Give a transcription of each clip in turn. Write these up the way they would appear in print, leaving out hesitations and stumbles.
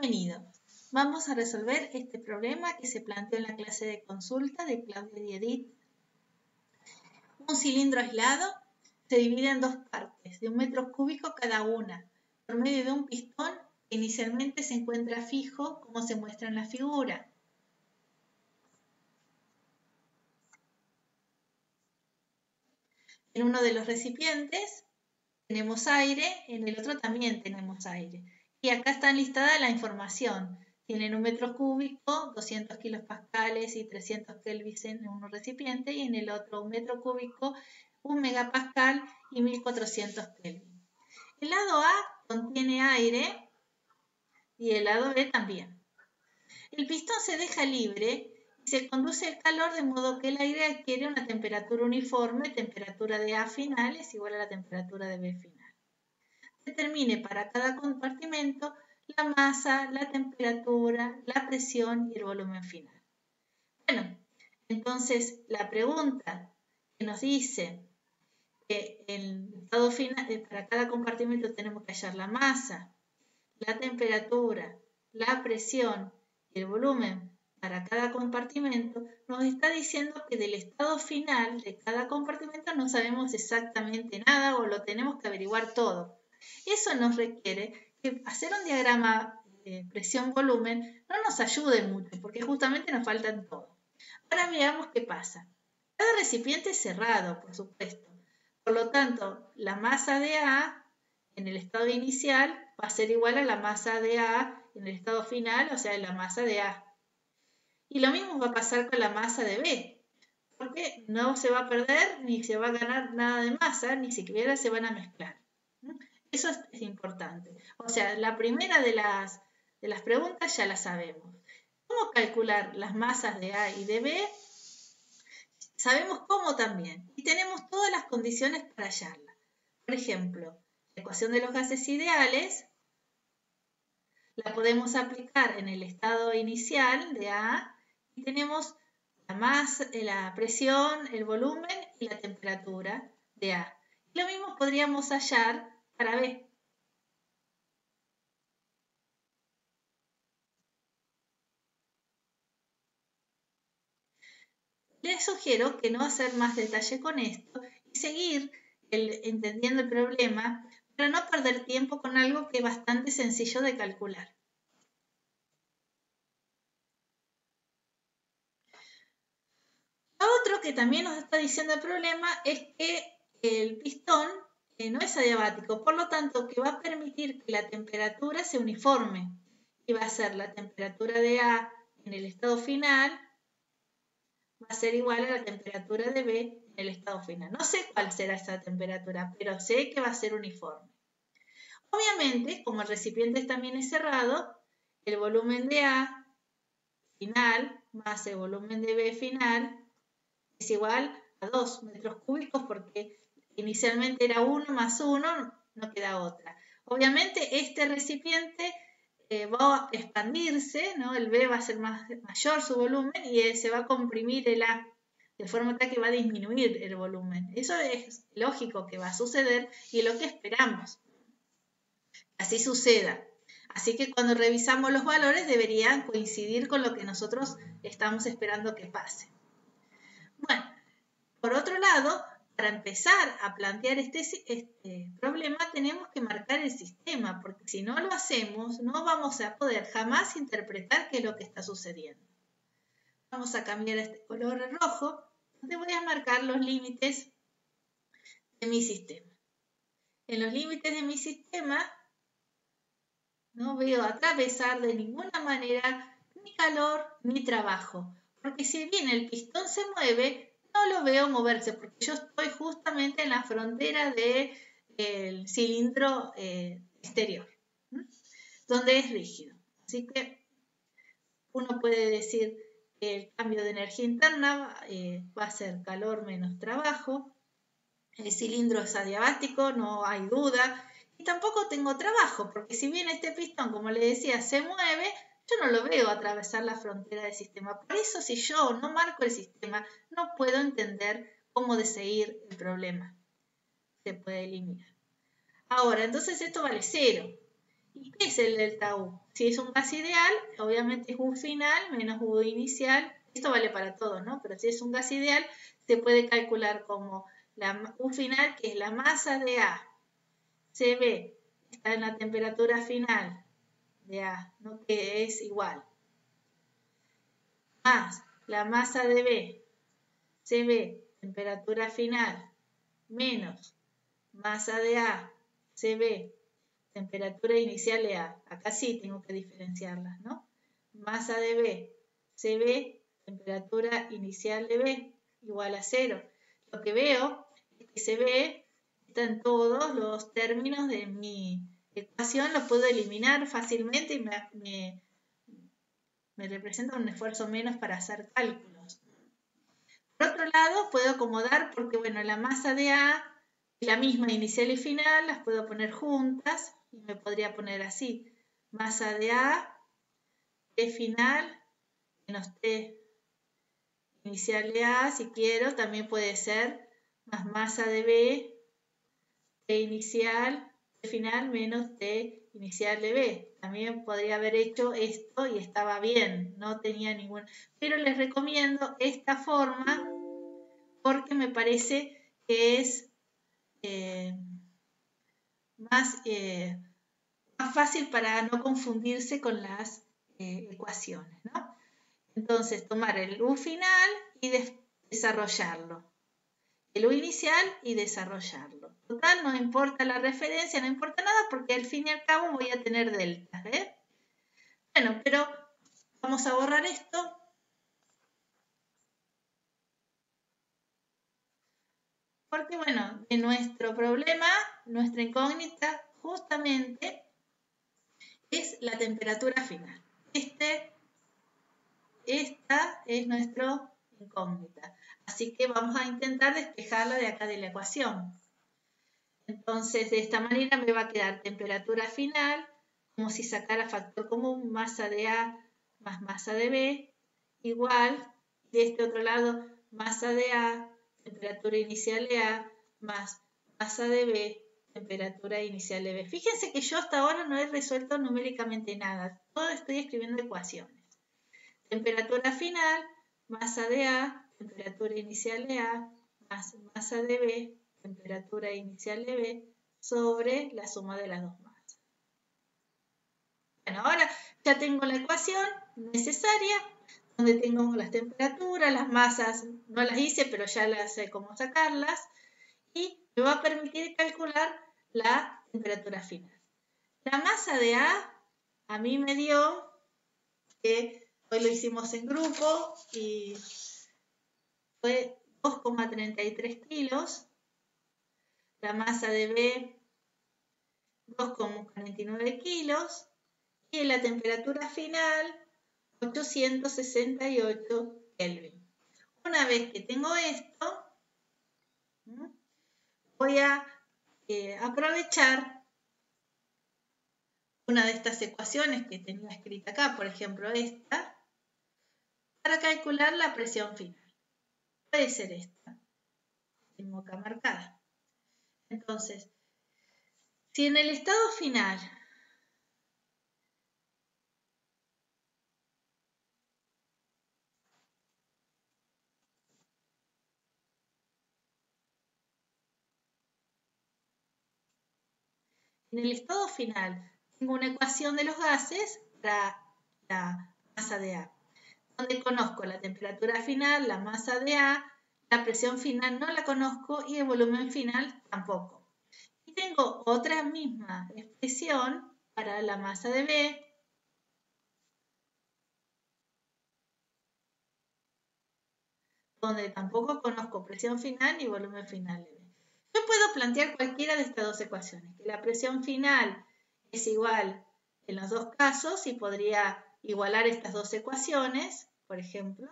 Bienvenido. Vamos a resolver este problema que se planteó en la clase de consulta de Claudia y Edith. Un cilindro aislado se divide en dos partes, de 1 metro cúbico cada una, por medio de un pistón que inicialmente se encuentra fijo, como se muestra en la figura. En uno de los recipientes tenemos aire, en el otro también tenemos aire. Y acá está enlistada la información. Tienen 1 metro cúbico, 200 kilopascales y 300 kelvins en un recipiente, y en el otro 1 metro cúbico, 1 megapascal y 1400 kelvin. El lado A contiene aire y el lado B también. El pistón se deja libre y se conduce el calor de modo que el aire adquiere una temperatura uniforme, temperatura de A final es igual a la temperatura de B final. Determine para cada compartimento la masa, la temperatura, la presión y el volumen final. Bueno, entonces la pregunta que nos dice que el estado final, para cada compartimento tenemos que hallar la masa, la temperatura, la presión y el volumen para cada compartimento, nos está diciendo que del estado final de cada compartimento no sabemos exactamente nada o lo tenemos que averiguar todo. Eso nos requiere que hacer un diagrama de presión-volumen no nos ayude mucho porque justamente nos faltan todo. Ahora veamos qué pasa. Cada recipiente es cerrado, por supuesto. Por lo tanto, la masa de A en el estado inicial va a ser igual a la masa de A en el estado final, o sea, la masa de A. Y lo mismo va a pasar con la masa de B, porque no se va a perder ni se va a ganar nada de masa, ni siquiera se van a mezclar. Eso es importante. O sea, la primera de las preguntas ya la sabemos. ¿Cómo calcular las masas de A y de B? Sabemos cómo también. Y tenemos todas las condiciones para hallarla. Por ejemplo, la ecuación de los gases ideales la podemos aplicar en el estado inicial de A y tenemos la masa, la presión, el volumen y la temperatura de A. Y lo mismo podríamos hallar para B. Les sugiero que no hacer más detalle con esto y seguir entendiendo el problema para no perder tiempo con algo que es bastante sencillo de calcular. Lo otro que también nos está diciendo el problema es que el pistón no es adiabático, por lo tanto que va a permitir que la temperatura se uniforme y va a ser la temperatura de A en el estado final va a ser igual a la temperatura de B en el estado final. No sé cuál será esa temperatura, pero sé que va a ser uniforme. Obviamente, como el recipiente también es cerrado, el volumen de A final más el volumen de B final es igual a 2 metros cúbicos porque inicialmente era 1 más 1, no queda otra. Obviamente este recipiente va a expandirse, ¿no? El B va a ser mayor su volumen y se va a comprimir el A, de forma tal que va a disminuir el volumen. Eso es lógico que va a suceder y es lo que esperamos. Así suceda. Así que cuando revisamos los valores deberían coincidir con lo que nosotros estamos esperando que pase. Bueno, por otro lado, para empezar a plantear este problema tenemos que marcar el sistema, porque si no lo hacemos no vamos a poder jamás interpretar qué es lo que está sucediendo. Vamos a cambiar este color rojo, donde voy a marcar los límites de mi sistema. En los límites de mi sistema no veo atravesar de ninguna manera ni calor ni trabajo, porque si bien el pistón se mueve, no lo veo moverse porque yo estoy justamente en la frontera del cilindro exterior, donde es rígido. Así que uno puede decir que el cambio de energía interna va a ser calor menos trabajo. El cilindro es adiabático, no hay duda. Y tampoco tengo trabajo, porque si bien este pistón, como le decía, se mueve, yo no lo veo atravesar la frontera del sistema. Por eso, si yo no marco el sistema, no puedo entender cómo de seguir el problema. Se puede eliminar. Ahora, entonces esto vale 0. ¿Y qué es el delta U? Si es un gas ideal, obviamente es U final menos U inicial. Esto vale para todo, ¿no? Pero si es un gas ideal, se puede calcular como la U final, que es la masa de A. CB está en la temperatura final de A, ¿no? Que es igual. Más la masa de B, CB, temperatura final, menos masa de A, CB, temperatura inicial de A. Acá sí tengo que diferenciarlas, ¿no? Masa de B, CB, temperatura inicial de B, igual a 0. Lo que veo es que CB está en todos los términos de mi ecuación, lo puedo eliminar fácilmente y me representa un esfuerzo menos para hacer cálculos. Por otro lado, puedo acomodar porque, bueno, la masa de A y la misma inicial y final las puedo poner juntas y me podría poner así. Masa de A, T final, menos T inicial de A, si quiero, también puede ser más masa de B, T inicial, T final, menos T inicial de B. También podría haber hecho esto y estaba bien, no tenía ningún... Pero les recomiendo esta forma porque me parece que es más fácil para no confundirse con las ecuaciones, ¿no? Entonces, tomar el U final y desarrollarlo. El U inicial y desarrollarlo. Total, no importa la referencia, no importa nada porque al fin y al cabo voy a tener deltas, ¿eh? Bueno, pero vamos a borrar esto. Porque, bueno, de nuestro problema, nuestra incógnita, justamente es la temperatura final. Esta es nuestra incógnita. Así que vamos a intentar despejarla de acá de la ecuación. Entonces, de esta manera me va a quedar temperatura final, como si sacara factor común, masa de A más masa de B, igual, de este otro lado, masa de A, temperatura inicial de A, más masa de B, temperatura inicial de B. Fíjense que yo hasta ahora no he resuelto numéricamente nada, todo estoy escribiendo ecuaciones. Temperatura final, masa de A, temperatura inicial de A, más masa de B, temperatura inicial de B, sobre la suma de las dos masas. Bueno, ahora ya tengo la ecuación necesaria, donde tengo las temperaturas, las masas, no las hice, pero ya las sé cómo sacarlas, y me va a permitir calcular la temperatura final. La masa de A mí me dio que hoy lo hicimos en grupo y fue 2,33 kilos. La masa de B, 2,49 kilos. Y la temperatura final, 868 Kelvin. Una vez que tengo esto, voy a aprovechar una de estas ecuaciones que tenía escrita acá, por ejemplo esta, para calcular la presión final. Puede ser esta. Tengo acá marcada. Entonces, si en el estado final tengo una ecuación de los gases para la masa de A, donde conozco la temperatura final, la masa de A, la presión final no la conozco y el volumen final tampoco. Y tengo otra misma expresión para la masa de B, donde tampoco conozco presión final ni volumen final de B. Yo puedo plantear cualquiera de estas dos ecuaciones, que la presión final es igual en los dos casos y podría igualar estas dos ecuaciones, por ejemplo.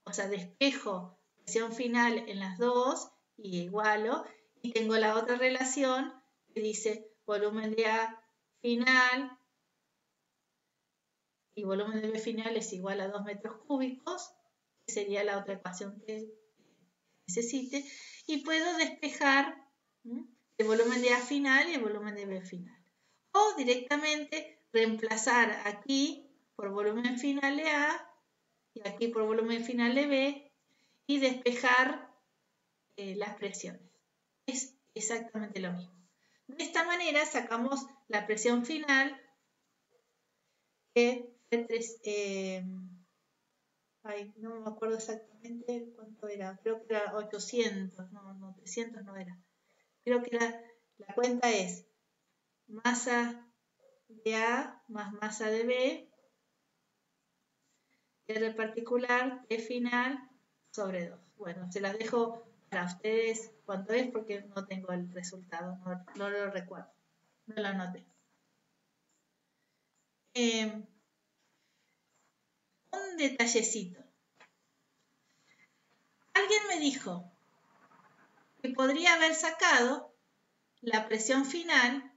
O sea, despejo presión final en las dos y igualo. Y tengo la otra relación que dice volumen de A final y volumen de B final es igual a 2 metros cúbicos, que sería la otra ecuación que necesite. Y puedo despejar el volumen de A final y el volumen de B final. o directamente reemplazar aquí por volumen final de A y aquí por volumen final de B y despejar las presiones. Es exactamente lo mismo. De esta manera sacamos la presión final que no me acuerdo exactamente cuánto era, creo que era 800, no, 300 no era. Creo que la cuenta es masa de A más masa de B, R particular, T final, sobre 2. Bueno, se las dejo para ustedes cuánto es porque no tengo el resultado, no lo recuerdo, no lo anoté. Un detallecito. Alguien me dijo que podría haber sacado la presión final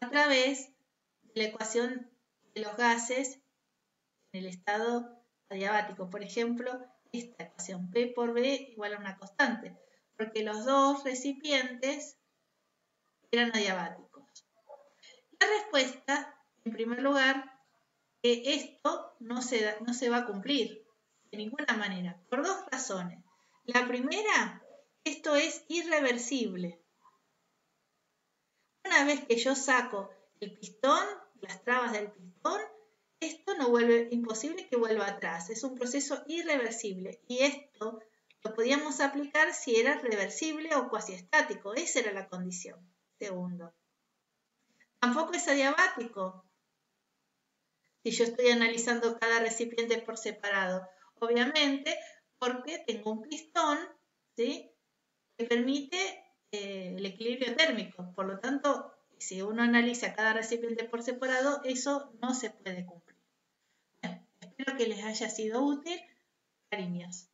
a través de la ecuación de los gases en el estado adiabático. Por ejemplo, esta ecuación P por B igual a una constante, porque los dos recipientes eran adiabáticos. La respuesta, en primer lugar, que esto no se va a cumplir de ninguna manera, por dos razones. La primera, esto es irreversible. Una vez que yo saco el pistón, las trabas del pistón, esto no vuelve, imposible que vuelva atrás. Es un proceso irreversible y esto lo podíamos aplicar si era reversible o cuasiestático. Esa era la condición. Segundo, tampoco es adiabático si yo estoy analizando cada recipiente por separado. Obviamente, porque tengo un pistón, ¿sí?, que permite el equilibrio térmico. Por lo tanto, si uno analiza cada recipiente por separado, eso no se puede cumplir. Bueno, espero que les haya sido útil. Cariños.